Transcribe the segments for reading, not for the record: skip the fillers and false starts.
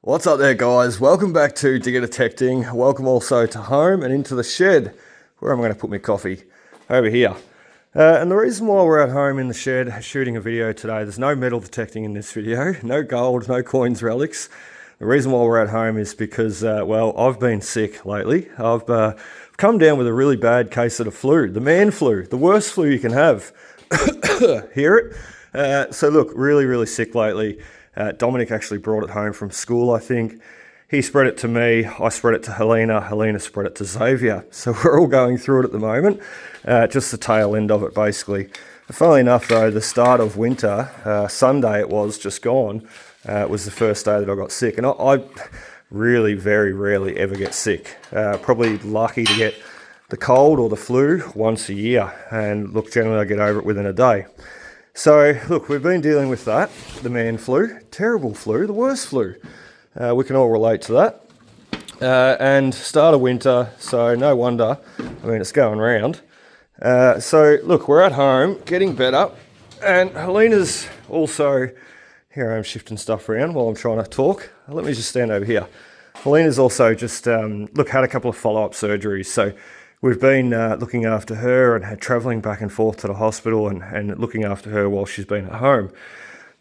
What's up there, guys? Welcome back to Digger Detecting. Welcome also to home and into the shed, where I'm going to put my coffee over here. And the reason why we're at home in the shed shooting a video today, there's no metal detecting in this video, no gold, no coins, relics. The reason why we're at home is because, well, I've been sick lately. I've come down with a really bad case of the flu, the man flu, the worst flu you can have. Hear it? So look, really sick lately. Dominic actually brought it home from school, I think. He spread it to me, I spread it to Helena, Helena spread it to Xavier. So we're all going through it at the moment, just the tail end of it basically. Funnily enough though, the start of winter, Sunday it was, just gone, was the first day that I got sick. And I really very rarely ever get sick. Probably lucky to get the cold or the flu once a year. And look, generally I get over it within a day. So, look, we've been dealing with that, the man flu, terrible flu, the worst flu. We can all relate to that. And start of winter, so no wonder, I mean, it's going round. So, look, we're at home, getting better, and Helena's also, here I am shifting stuff around while I'm trying to talk. Let me just stand over here. Helena's also just, had a couple of follow-up surgeries, so we've been looking after her and travelling back and forth to the hospital and looking after her while she's been at home.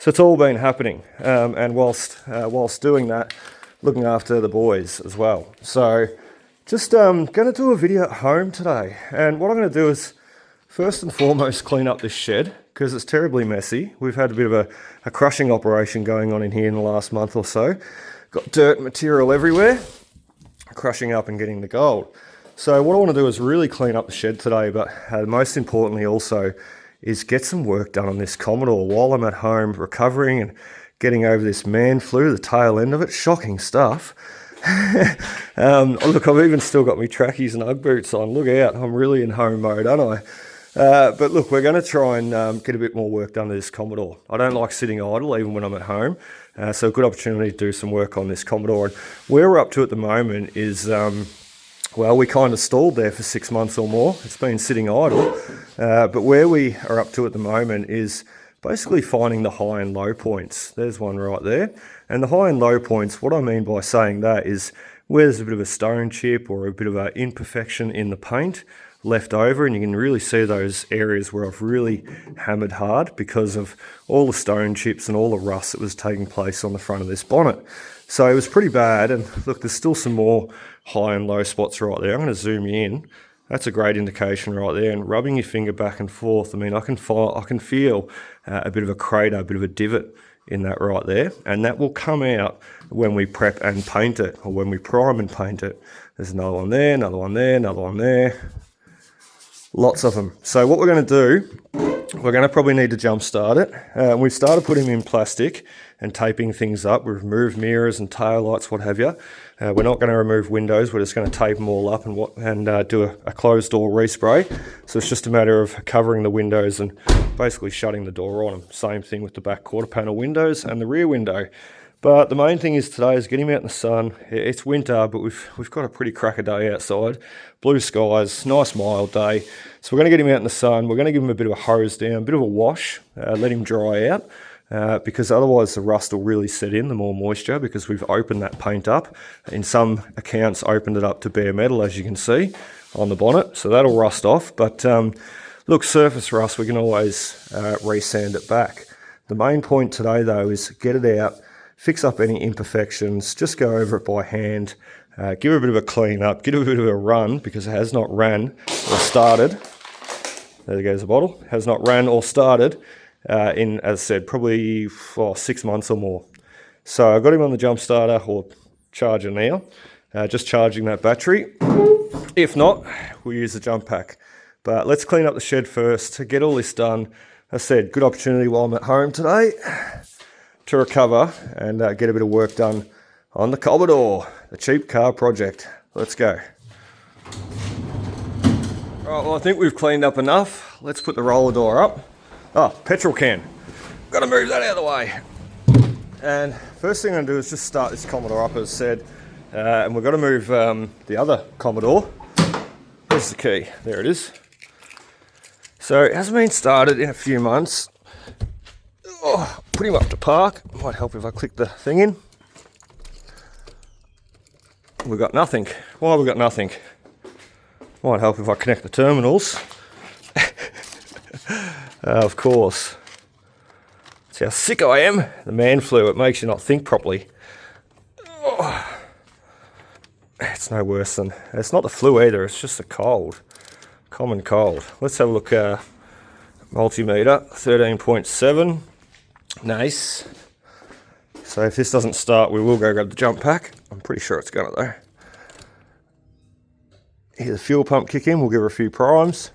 So it's all been happening. And whilst doing that, looking after the boys as well. So just going to do a video at home today. And what I'm going to do is first and foremost clean up this shed because it's terribly messy. We've had a bit of a crushing operation going on in here in the last month or so. Got dirt material everywhere, crushing up and getting the gold. So what I want to do is really clean up the shed today, but most importantly also is get some work done on this Commodore while I'm at home recovering and getting over this man flu, the tail end of it. Shocking stuff. Look, I've even still got my trackies and Ugg boots on. Look out, I'm really in home mode, aren't I? But look, we're going to try and get a bit more work done to this Commodore. I don't like sitting idle even when I'm at home. So a good opportunity to do some work on this Commodore. And where we're up to at the moment is well, we kind of stalled there for 6 months or more. It's been sitting idle. But where we are up to at the moment is basically finding the high and low points. There's one right there. And the high and low points, what I mean by saying that is where there's a bit of a stone chip or a bit of an imperfection in the paint left over, and you can really see those areas where I've really hammered hard because of all the stone chips and all the rust that was taking place on the front of this bonnet. So it was pretty bad, and look, there's still some more high and low spots right there. I'm going to zoom you in. That's a great indication right there, and rubbing your finger back and forth, I mean, I can feel a bit of a crater, a bit of a divot in that right there, and that will come out when we prep and paint it, or when we prime and paint it. There's another one there, another one there, another one there. Lots of them. So what we're going to do, we're going to probably need to jump start it. We've started putting them in plastic and taping things up. We've removed mirrors and tail lights, what have you. We're not going to remove windows. We're just going to tape them all up and do a closed door respray. So it's just a matter of covering the windows and basically shutting the door on them. Same thing with the back quarter panel windows and the rear window. But the main thing is today is getting him out in the sun. It's winter, but we've got a pretty cracker day outside. Blue skies, nice mild day. So we're going to get him out in the sun. We're going to give him a bit of a hose down, a bit of a wash, let him dry out. Because otherwise the rust will really set in, the more moisture, because we've opened that paint up. In some accounts opened it up to bare metal, as you can see on the bonnet, so that'll rust off. But look, surface rust, we can always re-sand it back. The main point today though is get it out, fix up any imperfections, just go over it by hand, give it a bit of a clean up, give it a bit of a run, because it has not ran or started. There goes the bottle, has not ran or started in, as I said, probably 6 months or more. So I got him on the jump starter or charger now, just charging that battery. If not, we'll use the jump pack. But let's clean up the shed first to get all this done. As I said, good opportunity while I'm at home today to recover and get a bit of work done on the Commodore, the cheap car project. Let's go. Right, well, I think we've cleaned up enough. Let's put the roller door up. Oh, petrol can. Got to move that out of the way. And first thing I'm going to do is just start this Commodore up, as I said. And we've got to move the other Commodore. Where's the key? There it is. So it hasn't been started in a few months. Oh, put him up to park. Might help if I click the thing in. We've got nothing. Why have we got nothing? Might help if I connect the terminals. Of course. See how sick I am? The man flu, it makes you not think properly. Oh. It's no worse than... It's not the flu either, it's just a cold. Common cold. Let's have a look. Multimeter, 13.7. Nice. So if this doesn't start, we will go grab the jump pack. I'm pretty sure it's gonna though. Hear the fuel pump kick in, we'll give her a few primes.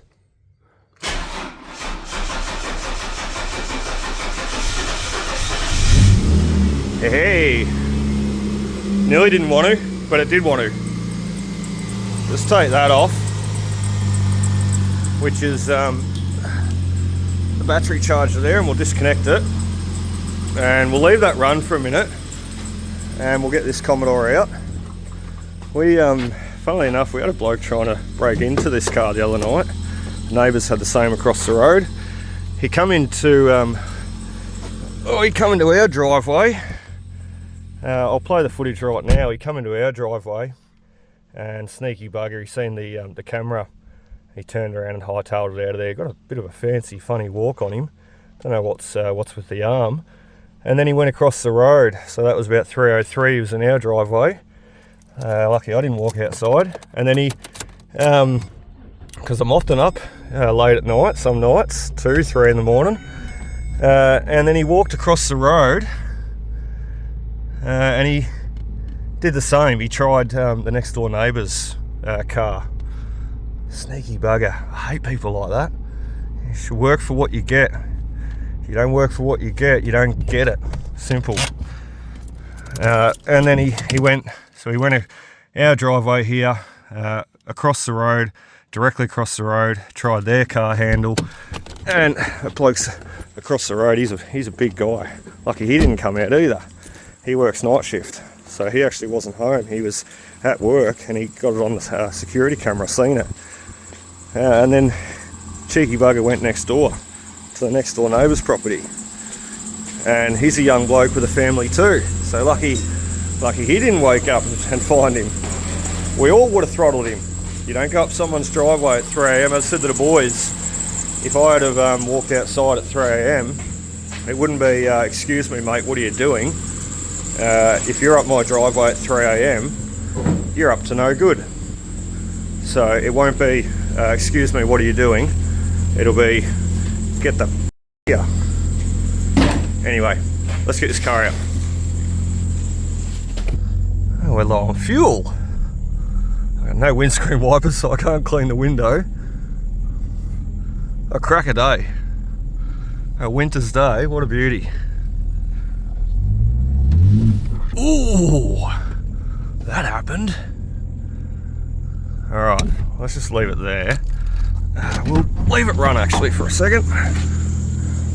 Hey! Nearly didn't want to, but it did want to. Just take that off, which is the battery charger there, and we'll disconnect it. And we'll leave that run for a minute, and we'll get this Commodore out. We, funnily enough, we had a bloke trying to break into this car the other night. Neighbours had the same across the road. He come into our driveway. I'll play the footage right now. He come into our driveway, and sneaky bugger, he seen the camera. He turned around and hightailed it out of there. Got a bit of a fancy, funny walk on him. Don't know what's with the arm. And then he went across the road. So that was about 3:03. He was in our driveway. Lucky I didn't walk outside. And then he, because I'm often up late at night, some nights, 2, 3 in the morning. And then he walked across the road. And he did the same. He tried the next door neighbour's car. Sneaky bugger. I hate people like that. You should work for what you get. If you don't work for what you get, you don't get it. Simple. And then he went our driveway here, across the road, directly across the road, tried their car handle, and the bloke's across the road, he's a big guy. Lucky he didn't come out either. He works night shift, so he actually wasn't home. He was at work, and he got it on the security camera, seen it. And then cheeky bugger went next door to the next door neighbour's property, and he's a young bloke with a family too, so lucky he didn't wake up and find him. We all would have throttled him. You don't go up someone's driveway at 3 a.m. As I said to the boys, if I had have walked outside at 3 a.m, it wouldn't be excuse me mate, what are you doing? If you're up my driveway at 3 a.m, you're up to no good. So it won't be excuse me, what are you doing? It'll be get the here. Anyway, let's get this car out. Oh, we're low on fuel. I got no windscreen wipers, so I can't clean the window. A cracker day. A winter's day, what a beauty. Ooh, that happened. Alright, let's just leave it there. We'll leave it run actually for a second.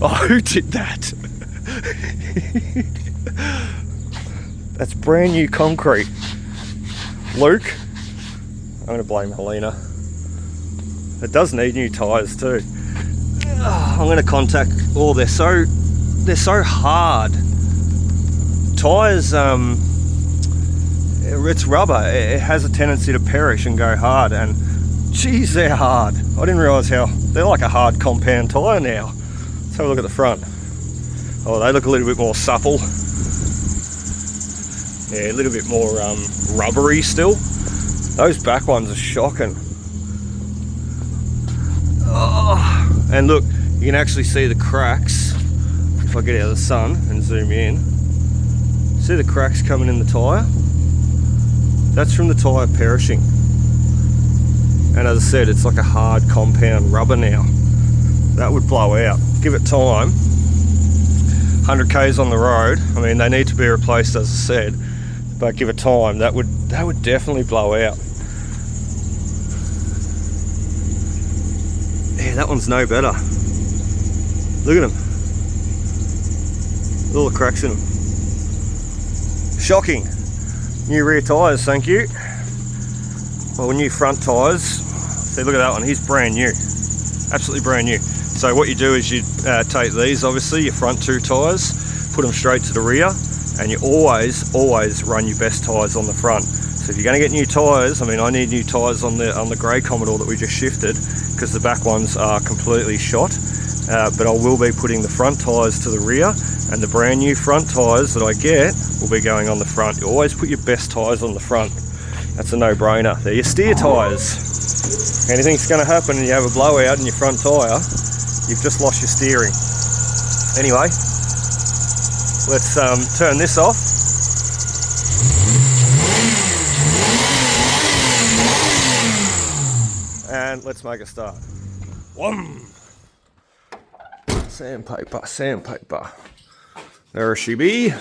Oh, who did that? That's brand new concrete. Luke, I'm going to blame Helena. It does need new tyres too. I'm going to contact, oh, they're so hard. Tyres, it's rubber. It has a tendency to perish and go hard, and geez, they're hard. I didn't realise how they're like a hard compound tyre now. Let's have a look at the front. Oh, they look a little bit more supple. Yeah, a little bit more rubbery still. Those back ones are shocking. Oh, and look, you can actually see the cracks. If I get out of the sun and zoom in, see the cracks coming in the tyre? That's from the tyre perishing. And as I said, it's like a hard compound rubber now. That would blow out. Give it time. 100 k's on the road. I mean, they need to be replaced, as I said, but give it time. That would definitely blow out. Yeah, that one's no better. Look at them. All the cracks in them. Shocking. New rear tyres, thank you. Well, new front tyres. See, look at that one. He's brand new. Absolutely brand new. So what you do is you take these, obviously, your front two tyres, put them straight to the rear, and you always run your best tyres on the front. So So if you're going to get new tyres, I mean, I need new tyres on the grey Commodore that we just shifted, because the back ones are completely shot. But I will be putting the front tyres to the rear, and the brand new front tyres that I get will be going on the front. You always put your best tyres on the front. That's a no-brainer. They're your steer tyres. Anything's going to happen and you have a blowout in your front tyre, you've just lost your steering. Anyway, let's turn this off. And let's make a start. Sandpaper, sandpaper. There she be.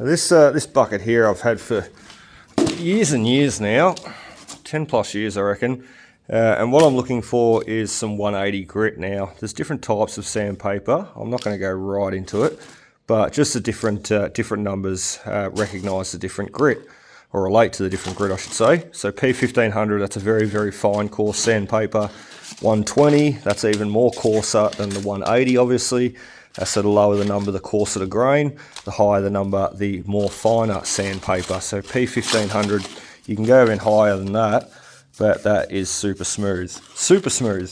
This bucket here I've had for years and years now, 10 plus years I reckon. And what I'm looking for is some 180 grit now. There's different types of sandpaper. I'm not going to go right into it, but just the different numbers recognise the different grit, or relate to the different grit I should say. So P1500, that's a very, very fine coarse sandpaper. 120, that's even more coarser than the 180 obviously. So the lower the number, the coarser the grain. The higher the number, the more finer sandpaper. So P1500, you can go even higher than that, but that is super smooth. Super smooth.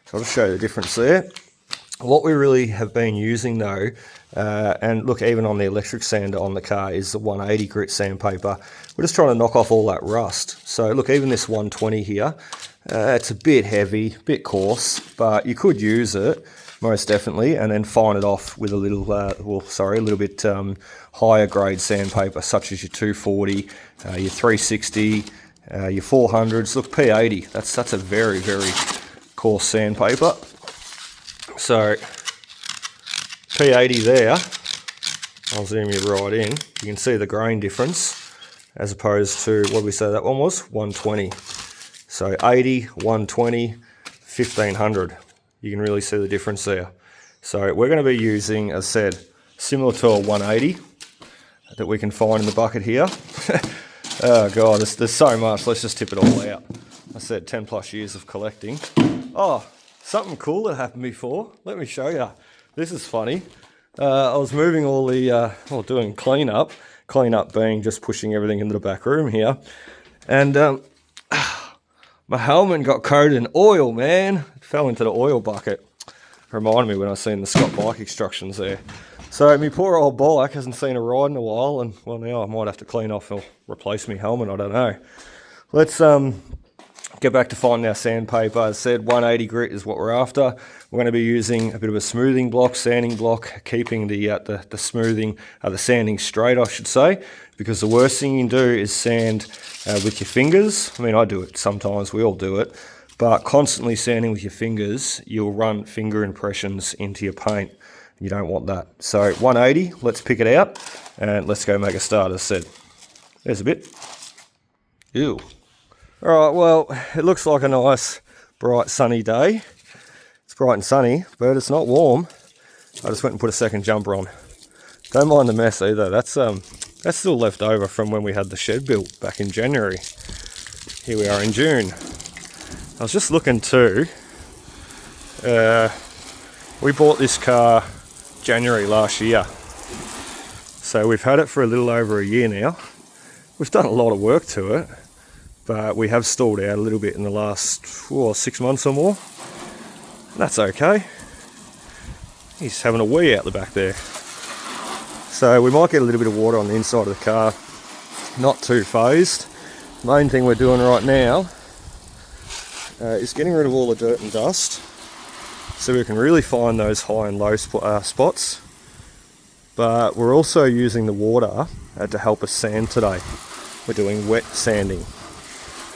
So I'll just show you the difference there. What we really have been using though, and look, even on the electric sander on the car, is the 180 grit sandpaper. We're just trying to knock off all that rust. So look, even this 120 here, it's a bit heavy, a bit coarse, but you could use it most definitely, and then fine it off with a little, a little bit higher grade sandpaper, such as your 240, your 360, your 400s. Look, P80, that's a very, very coarse sandpaper. So P80 there, I'll zoom you right in. You can see the grain difference as opposed to, what did we say that one was? 120. So 80, 120, 1500. You can really see the difference there. So we're going to be using, as I said, similar to a 180 that we can find in the bucket here. Oh God, there's so much. Let's just tip it all out. I said 10 plus years of collecting. Oh, something cool that happened before. Let me show you. This is funny. I was moving all the, doing cleanup. Cleanup being just pushing everything into the back room here. And my helmet got coated in oil, man. It fell into the oil bucket. Reminded me when I seen the Scott bike instructions there. So my poor old bike hasn't seen a ride in a while, and well, now I might have to clean off or replace my helmet, I don't know. Let's get back to finding our sandpaper. As I said, 180 grit is what we're after. We're going to be using a bit of a smoothing block, sanding block, keeping the smoothing, the sanding straight, I should say, because the worst thing you can do is sand with your fingers. I mean, I do it sometimes, we all do it, but constantly sanding with your fingers, you'll run finger impressions into your paint. You don't want that. So 180, let's pick it out and let's go make a start. As I said, there's a bit. Ew. All right, well, it looks like a nice, bright, sunny day. It's bright and sunny, but it's not warm. I just went and put a second jumper on. Don't mind the mess either. That's still left over from when we had the shed built back in January. Here we are in June. I was just looking too. We bought this car January last year. So we've had it for a little over a year now. We've done a lot of work to it, but we have stalled out a little bit in the last 6 months or more. That's okay. He's having a wee out the back there. So we might get a little bit of water on the inside of the car. Not too phased. Main thing we're doing right now is getting rid of all the dirt and dust, so we can really find those high and low spots. But we're also using the water to help us sand today. We're doing wet sanding.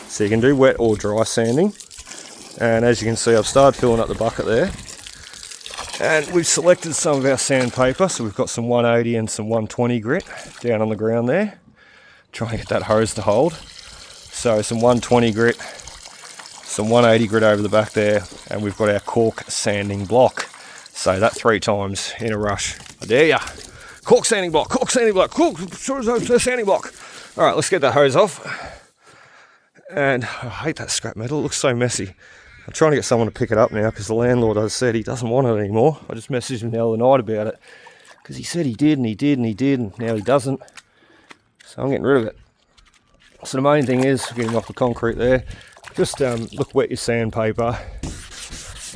So you can do wet or dry sanding. And as you can see, I've started filling up the bucket there. And we've selected some of our sandpaper. So we've got some 180 and some 120 grit down on the ground there. Try and get that hose to hold. So some 120 grit, some 180 grit over the back there, and we've got our cork sanding block. Say that 3 times in a rush. I dare ya. Cork sanding block, cork sanding block, cork sanding block. All right, let's get that hose off. And I hate that scrap metal, it looks so messy. I'm trying to get someone to pick it up now because the landlord has said he doesn't want it anymore. I just messaged him the other night about it because he said he did and he did and he did, and now he doesn't. So I'm getting rid of it. So the main thing is, getting off the concrete there, just look, wet your sandpaper,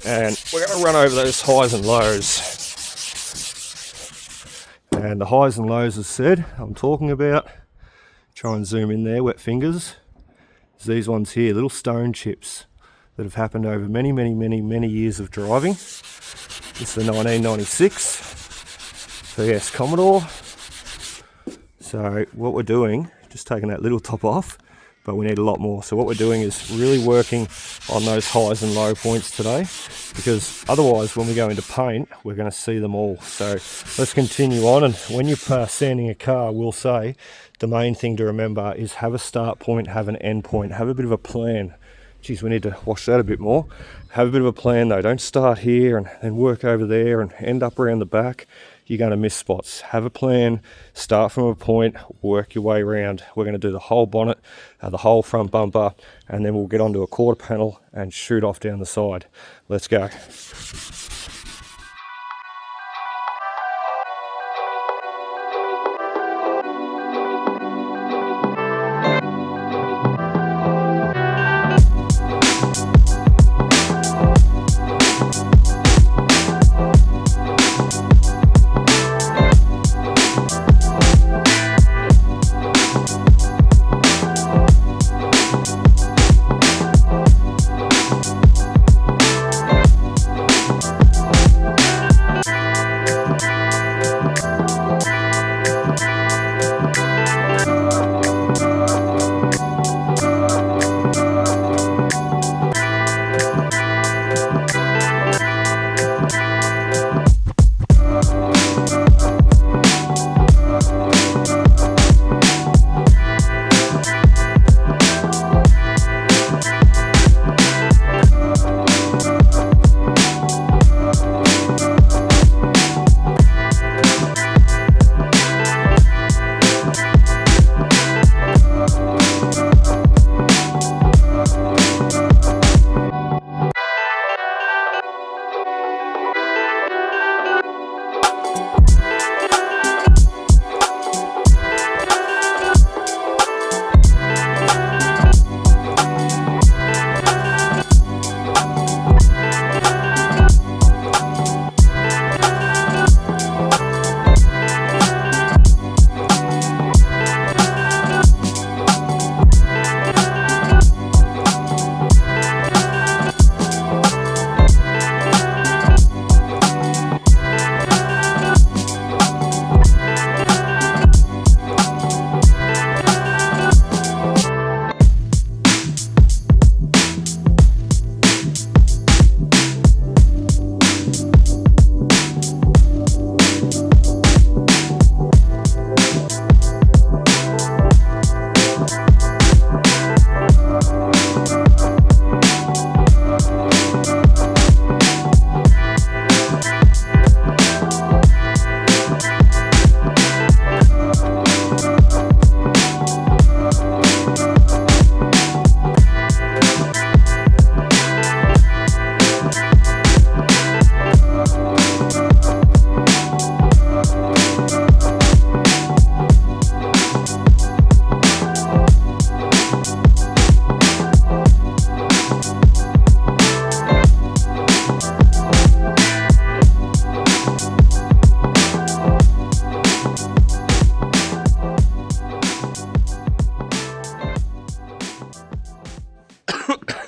and we're going to run over those highs and lows. And the highs and lows, as said, I'm talking about, try and zoom in there, wet fingers, is these ones here, little stone chips that have happened over many, many, many, many years of driving. It's the 1996 VS Commodore. So what we're doing, just taking that little top off, but we need a lot more. So what we're doing is really working on those highs and low points today, because otherwise when we go into paint, we're going to see them all. So let's continue on. And when you're sanding a car, we'll say the main thing to remember is have a start point, have an end point, have a bit of a plan. Geez, we need to wash that a bit more. Have a bit of a plan though. Don't start here and then work over there and end up around the back. You're going to miss spots. Have a plan, start from a point, work your way around. We're going to do the whole bonnet, the whole front bumper, and then we'll get onto a quarter panel and shoot off down the side. Let's go.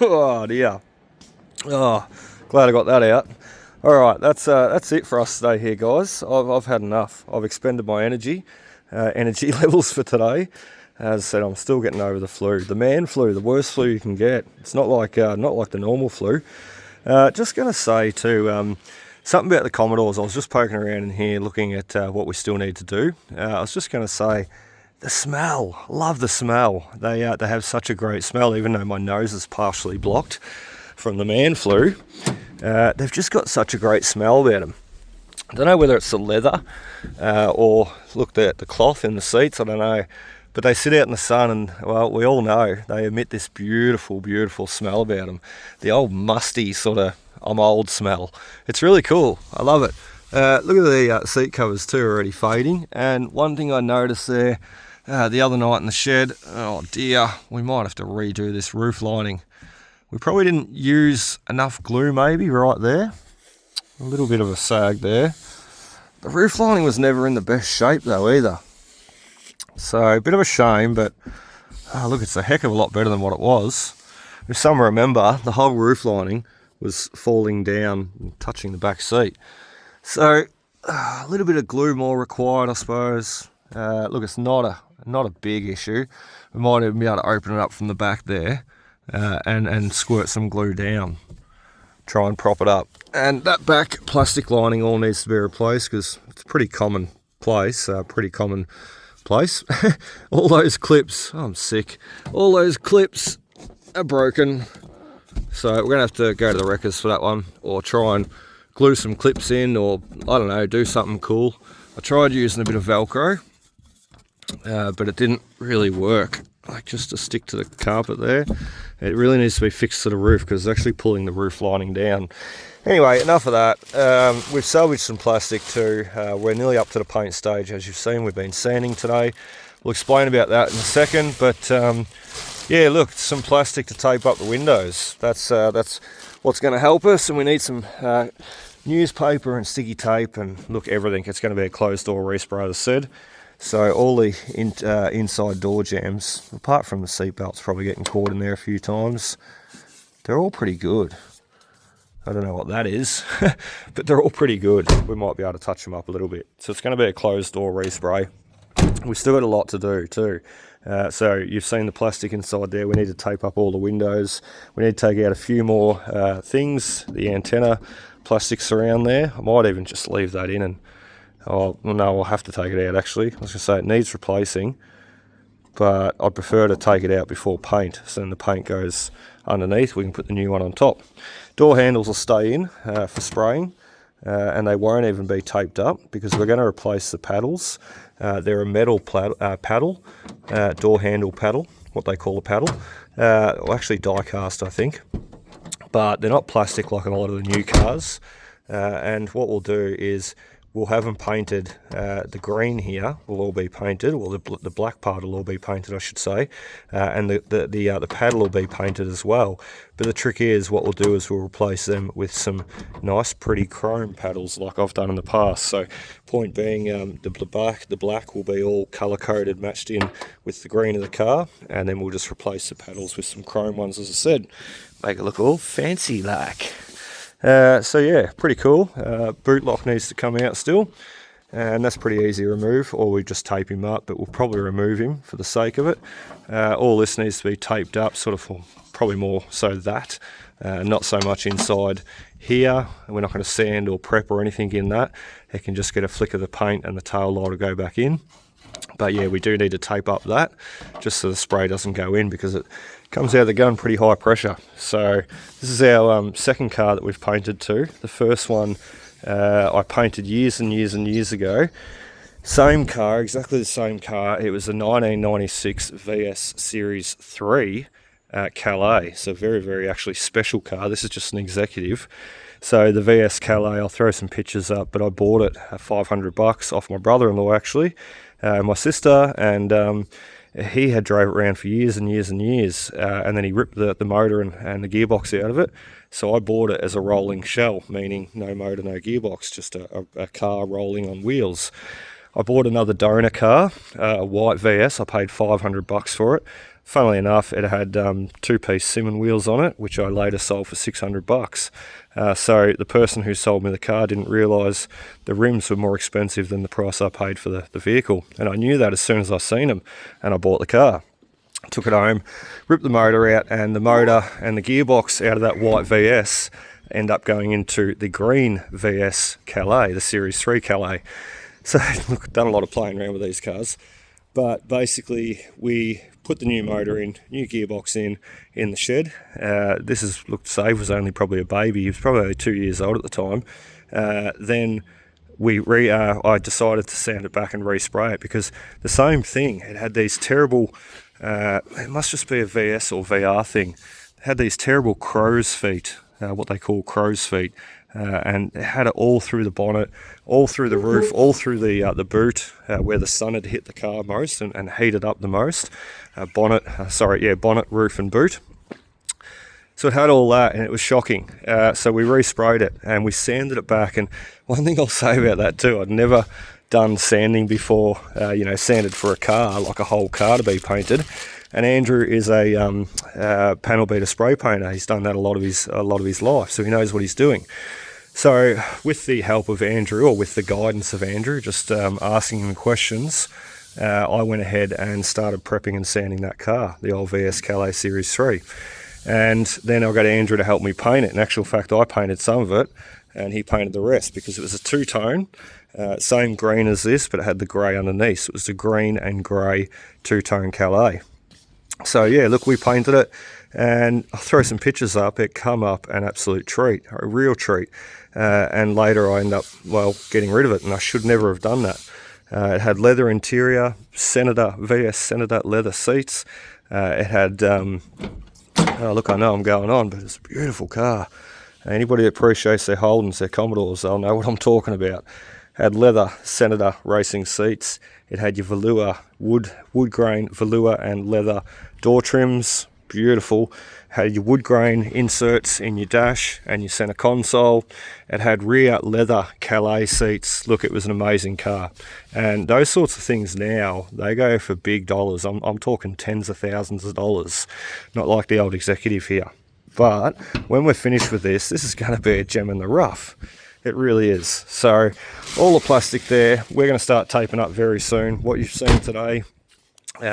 Oh dear. Oh, glad I got that out. All right, that's it for us today here, guys. I've had enough. I've expended my energy levels for today. As I said, I'm still getting over the flu, the man flu, the worst flu you can get. It's not like the normal flu. Just going to say too, something about the Commodores. I was just poking around in here, looking at what we still need to do. I was just going to say, the smell. Love the smell. They have such a great smell, even though my nose is partially blocked from the man flu. They've just got such a great smell about them. I don't know whether it's the leather or look, the cloth in the seats. I don't know. But they sit out in the sun and, well, we all know they emit this beautiful, beautiful smell about them. The old musty sort of, I'm old smell. It's really cool. I love it. Look at the seat covers too, already fading. And one thing I noticed there, the other night in the shed. Oh dear, we might have to redo this roof lining. We probably didn't use enough glue maybe right there. A little bit of a sag there. The roof lining was never in the best shape though either. So a bit of a shame, but look, it's a heck of a lot better than what it was. If some remember, the whole roof lining was falling down and touching the back seat. So a little bit of glue more required, I suppose. Look, it's not a big issue. We might even be able to open it up from the back there and squirt some glue down. Try and prop it up. And that back plastic lining all needs to be replaced because it's a pretty common place. All those clips, I'm sick. All those clips are broken. So we're going to have to go to the wreckers for that one, or try and glue some clips in, or I don't know, do something cool. I tried using a bit of Velcro, but it didn't really work. Like just to stick to the carpet there. It really needs to be fixed to the roof because it's actually pulling the roof lining down. Anyway, enough of that. We've salvaged some plastic too. We're nearly up to the paint stage, as you've seen. We've been sanding today. We'll explain about that in a second, but yeah, look, some plastic to tape up the windows. That's what's going to help us, and we need some newspaper and sticky tape and look, everything. It's going to be a closed door respray, as I said. So all the inside door jams, apart from the seat belts probably getting caught in there a few times, they're all pretty good. I don't know what that is, but they're all pretty good. We might be able to touch them up a little bit. So it's going to be a closed door respray. We've still got a lot to do too. So you've seen the plastic inside there. We need to tape up all the windows. We need to take out a few more things, the antenna plastics around there. I might even just leave that in and oh, well, no, I'll have to take it out actually. I was going to say it needs replacing, but I'd prefer to take it out before paint. So then the paint goes underneath, we can put the new one on top. Door handles will stay in for spraying, and they won't even be taped up because we're going to replace the paddles. They're a metal paddle, door handle paddle, what they call a paddle. Well, actually die cast, I think. But they're not plastic like in a lot of the new cars. And what we'll do is we'll have them painted. The green here will all be painted, or the black part will all be painted, I should say, and the paddle will be painted as well. But the trick is, what we'll do is we'll replace them with some nice, pretty chrome paddles, like I've done in the past. So, point being, the black will be all color coded, matched in with the green of the car, and then we'll just replace the paddles with some chrome ones, as I said, make it look all fancy like. So yeah, pretty cool. Boot lock needs to come out still, and that's pretty easy to remove, or we just tape him up, but we'll probably remove him for the sake of it. All this needs to be taped up, sort of for probably more so that, not so much inside here. We're not going to sand or prep or anything in that. It can just get a flick of the paint and the tail light will go back in. But yeah, we do need to tape up that just so the spray doesn't go in, because it comes out of the gun pretty high pressure. So this is our second car that we've painted to. The first one I painted years and years and years ago. Same car, exactly the same car. It was a 1996 VS Series 3 Calais. So very, very actually special car. This is just an executive. So the VS Calais, I'll throw some pictures up, but I bought it at $500 off my brother-in-law actually, my sister, and he had drove it around for years and years and years, and then he ripped the motor and the gearbox out of it. So I bought it as a rolling shell, meaning no motor, no gearbox, just a car rolling on wheels. I bought another donor car, a white VS. I paid $500 for it. Funnily enough, it had two-piece Simmons wheels on it, which I later sold for $600. So the person who sold me the car didn't realise the rims were more expensive than the price I paid for the vehicle. And I knew that as soon as I seen them, and I bought the car. Took it home, ripped the motor out, and the motor and the gearbox out of that white VS end up going into the green VS Calais, the Series 3 Calais. So look, done a lot of playing around with these cars. But basically, we put the new motor in, new gearbox in the shed. This is, looked safe, was only probably a baby. He was probably only 2 years old at the time. Then I decided to sand it back and respray it, because the same thing, it had these terrible, it must just be a VS or VR thing. It had these terrible crow's feet, what they call crow's feet, and it had it all through the bonnet, all through the roof, all through the boot, where the sun had hit the car most and heated up the most. Bonnet, roof and boot. So it had all that, and it was shocking. So we resprayed it and we sanded it back. And one thing I'll say about that too, I'd never done sanding before, sanded for a car, like a whole car to be painted. And Andrew is a panel beater spray painter. He's done that a lot of his life, so he knows what he's doing. So with the help of Andrew, or with the guidance of Andrew, just asking him questions, I went ahead and started prepping and sanding that car, the old VS Calais Series 3. And then I got Andrew to help me paint it. In actual fact, I painted some of it and he painted the rest, because it was a two-tone, same green as this, but it had the grey underneath. So it was the green and grey two-tone Calais. So yeah, look, we painted it, and I'll throw some pictures up. It come up an absolute treat, a real treat. And later I ended up, getting rid of it, and I should never have done that. It had leather interior, VS Senator leather seats. It had... look, I know I'm going on, but it's a beautiful car. Anybody that appreciates their Holdens, their Commodores, they'll know what I'm talking about. Had leather Senator racing seats. It had your velour, wood grain velour and leather door trims. Beautiful. Had your wood grain inserts in your dash and your centre console. It had rear leather Calais seats. Look, it was an amazing car. And those sorts of things now, they go for big dollars. I'm talking tens of thousands of dollars, not like the old Executive here. But when we're finished with this is going to be a gem in the rough. It really is. So all the plastic there, we're going to start taping up very soon. What you've seen today,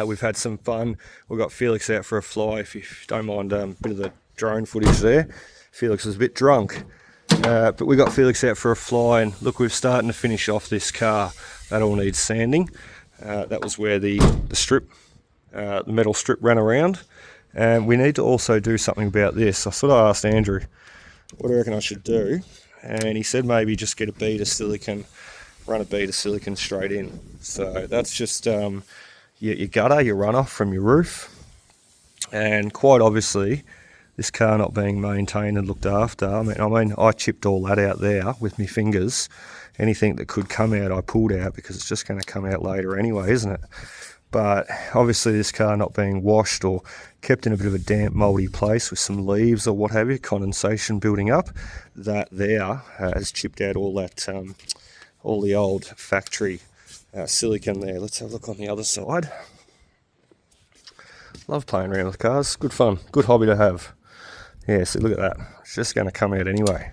we've had some fun. We've got Felix out for a fly, if you don't mind a bit of the drone footage there. Felix was a bit drunk, but we got Felix out for a fly, and look, we're starting to finish off this car. That all needs sanding. That was where the metal strip ran around, and we need to also do something about this. I sort of asked Andrew, what do you reckon I should do? And he said maybe just get a bead of silicone, run a bead of silicone straight in. So that's just... your gutter, your runoff from your roof. And quite obviously, this car not being maintained and looked after, I mean, I chipped all that out there with my fingers. Anything that could come out, I pulled out, because it's just going to come out later anyway, isn't it? But obviously this car not being washed or kept in a bit of a damp, mouldy place with some leaves or what have you, condensation building up, that there has chipped out all that, all the old factory silicone there. Let's have a look on the other side. Love playing around with cars. Good fun. Good hobby to have. Yeah, see, look at that. It's just going to come out anyway.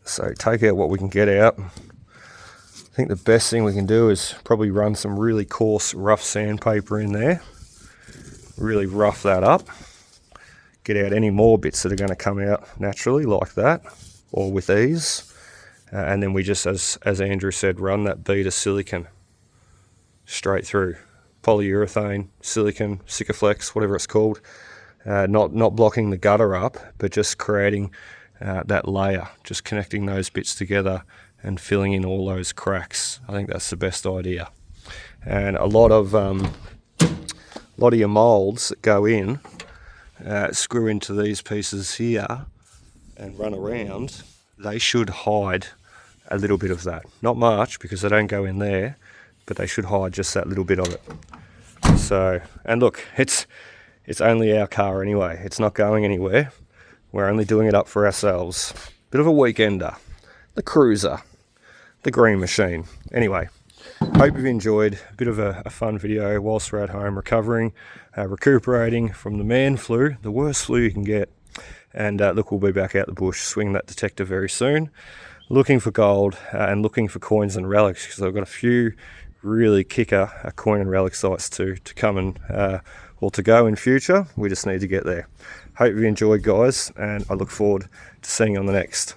So take out what we can get out. I think the best thing we can do is probably run some really coarse, rough sandpaper in there. Really rough that up. Get out any more bits that are going to come out naturally like that, or with ease. And then we just, as Andrew said, run that bead of silicone straight through. Polyurethane, silicone, Sikaflex, whatever it's called. Not blocking the gutter up, but just creating that layer, just connecting those bits together and filling in all those cracks. I think that's the best idea. And a lot of your moulds that go in, screw into these pieces here and run around, they should hide a little bit of that. Not much, because they don't go in there, but they should hide just that little bit of it. So, and look, it's only our car anyway. It's not going anywhere. We're only doing it up for ourselves. Bit of a weekender. The cruiser. The green machine. Anyway, hope you've enjoyed a bit of a fun video whilst we're at home recovering, recuperating from the man flu, the worst flu you can get. And look, we'll be back out the bush, swinging that detector very soon, looking for gold and looking for coins and relics, because I've got a few really kicker coin and relic sites to come and or to go in future. We just need to get there. Hope you enjoyed, guys, and I look forward to seeing you on the next.